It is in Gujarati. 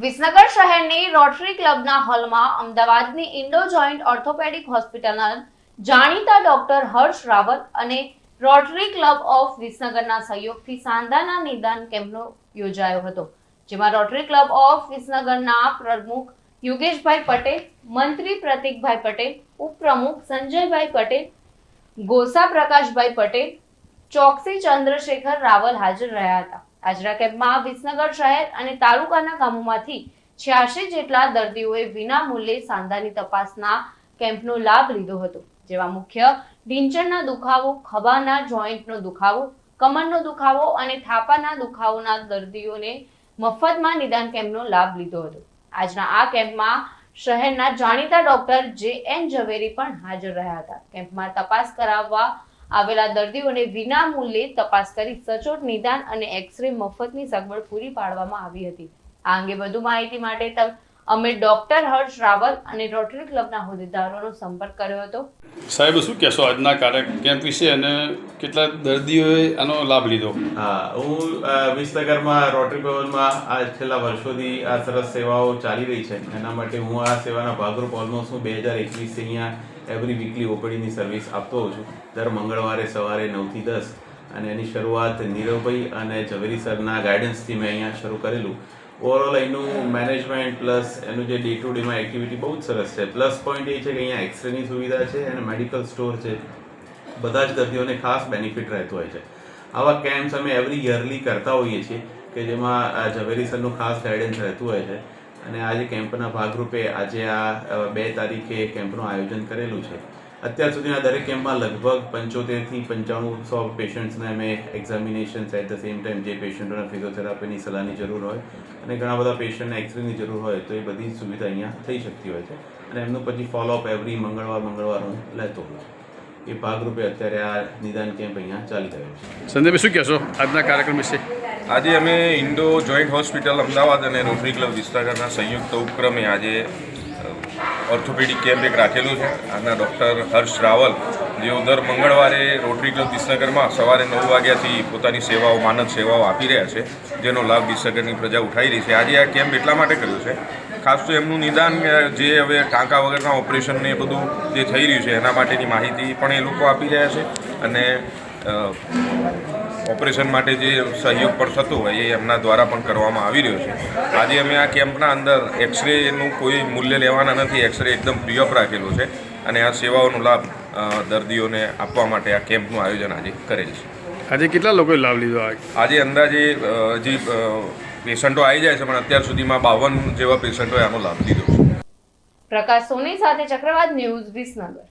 વિસનગર શહેરની રોટરી ક્લબના હોલમાં અમદાવાદની ઇન્ડો જોઇન્ટ ઓર્થોપેડિક હોસ્પિટલના જાણીતા ડોક્ટર હર્ષ રાવલ અને રોટરી ક્લબ ઓફ વિસનગરના સહયોગથી સાંધાના નિદાન કેમ્પનો યોજાયો હતો, જેમાં રોટરી ક્લબ ઓફ વિસનગરના પ્રમુખ યોગેશભાઈ પટેલ, મંત્રી પ્રતિકભાઈ પટેલ, ઉપપ્રમુખ સંજયભાઈ પટેલ, ગોસા પ્રકાશભાઈ પટેલ, ચોકસી ચંદ્રશેખર રાવલ હાજર રહ્યા હતા. આજના કેમ્પમાં વિસનગર શહેર અને તાલુકાના ગામોમાંથી 86 જેટલા દર્દીઓએ વિના મૂલ્યે સાંધાની તપાસના કેમ્પનો લાભ લીધો હતો, જેમાં મુખ્ય ઢીંચણના દુખાવો, ખભાના જોઈન્ટનો દુખાવો, કમરનો દુખાવો અને થાપાના દુખાવોના દર્દીઓને મફતમાં નિદાન કેમ્પનો લાભ લીધો હતો. આજના આ કેમ્પમાં શહેરના જાણીતા ડોક્ટર જે.એન. ઝવેરી પણ હાજર રહ્યા હતા. કેમ્પમાં તપાસ કરાવવા આવેલા દર્દીઓને વિના મૂલ્યે તપાસ કરી સચોટ નિદાન અને એક્સ-રે મફતની સગવડ પૂરી પાડવામાં આવી હતી. આ અંગે વધુ માહિતી માટે અમે ડોક્ટર હર્ષ રાવલ અને રોટરી ક્લબના હોદ્દેદારોનો સંપર્ક કર્યો હતો. સાહેબ, શું કહેશો આજના કેમ્પ વિશે અને કેટલા દર્દીઓએ આનો લાભ લીધો? હા, હું વિસનગરમાં રોટરી ભવનમાં આ છેલ્લા વર્ષોથી આ સરસ સેવાઓ ચાલી રહી છે. એના માટે હું આ સેવાના ભાગરૂપ ઓલમોસ્ટ હું 2021 અહીંયા એવરી વીકલી ઓપીડીની સર્વિસ આપતો હોઉં છું. દર મંગળવારે સવારે 9 થી 10, અને એની શરૂઆત નીરવભાઈ અને ઝવેરી સરના ગાઈડન્સથી મેં અહીંયા શરૂ કરેલું. ઓવરઓલ એનું મેનેજમેન્ટ પ્લસ એનું જે ડે ટુ ડેમાં એક્ટિવિટી બહુ જ સરસ છે. પ્લસ પોઈન્ટ એ છે કે અહીંયા એક્સરેની સુવિધા છે અને મેડિકલ સ્ટોર છે. બધા જ દર્દીઓને ખાસ બેનિફિટ રહેતો હોય છે. આવા કેમ્પ્સ અમે એવરી યરલી કરતા હોઈએ છીએ કે જેમાં ઝવેરી સરનું ખાસ ગાઈડન્સ રહેતું હોય છે. અને આજે કેમ્પના ભાગરૂપે આજે આ 2 તારીખે કેમ્પનું આયોજન કરેલું છે. અત્યાર સુધીના દરેક કેમ્પમાં લગભગ 75 થી 9500 પેશન્ટ્સને અમે examinations at the same time જે પેશન્ટોને ફિઝિયોથેરાપીની સલાહની જરૂર હોય અને ઘણા બધા પેશન્ટને એક્સરેની જરૂર હોય તો એ બધી સુવિધા અહીંયા થઈ શકતી હોય છે. અને એમનું પછી ફોલોઅપ એવરી મંગળવાર હું લેતો હોઉં છું. એ ભાગરૂપે અત્યારે આ નિદાન કેમ્પ અહીંયા ચાલી રહ્યો છે. સંજયભાઈ, શું કહેશો આજના કાર્યક્રમ વિશે? આજે અમે ઇન્ડો જોઈન્ટ હોસ્પિટલ અમદાવાદ અને રોટરી ક્લબ વિસનગરના સંયુક્ત ઉપક્રમે આજે ઓર્થોપેડિક કેમ્પ એક રાખેલું છે. આના ડૉક્ટર હર્ષ રાવલ, જેઓ દર મંગળવારે રોટરી ક્લબ વિસનગરમાં સવારે 9 વાગ્યાથી પોતાની સેવાઓ, માનદ સેવાઓ આપી રહ્યા છે, જેનો લાભ વિસનગરની પ્રજા ઉઠાવી રહી છે. આજે આ કેમ્પ એટલા માટે કર્યો છે, ખાસ તો એમનું નિદાન જે હવે ટાંકા વગરના ઓપરેશનને બધું જે થઈ રહ્યું છે એના માટેની માહિતી પણ એ લોકો આપી રહ્યા છે. અને ઓપરેશન માટે જે સહયોગ પણ થતો હોય એ એમના દ્વારા પણ કરવામાં આવી રહ્યો છે. આજે અમે આ કેમ્પના અંદર એક્સરેનું કોઈ મૂલ્ય લેવાના નથી, એક્સરે એકદમ ફ્રી ઓફ રાખેલો છે. અને આ સેવાઓનો લાભ દર્દીઓને આપવા માટે આ કેમ્પનું આયોજન આજે કરેલ છે. આજે કેટલા લોકોએ લાભ લીધો? આજે અંદાજે જે પેશન્ટો આવી જાય છે, પણ અત્યાર સુધીમાં 52 જેવા પેશન્ટોએ આનો લાભ લીધો છે. પ્રકાશ સોની સાથે ચક્રવાત ન્યૂઝ, વિસનગર.